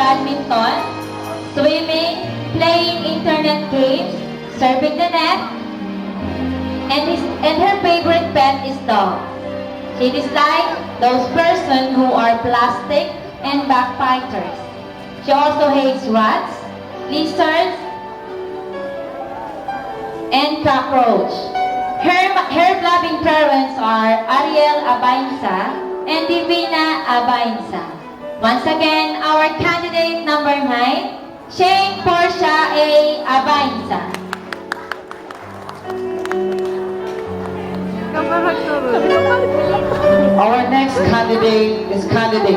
badminton, swimming, playing internet games, serving the net, and her favorite pet is dog. She dislikes those persons who are plastic and backbiters. She also hates rats, lizards, and cockroach. Her loving parents are Ariel Abainsa and Divina Abainsa. Once again, our candidate number 9, Shane Portia A. Abainsa. Our next candidate is candidate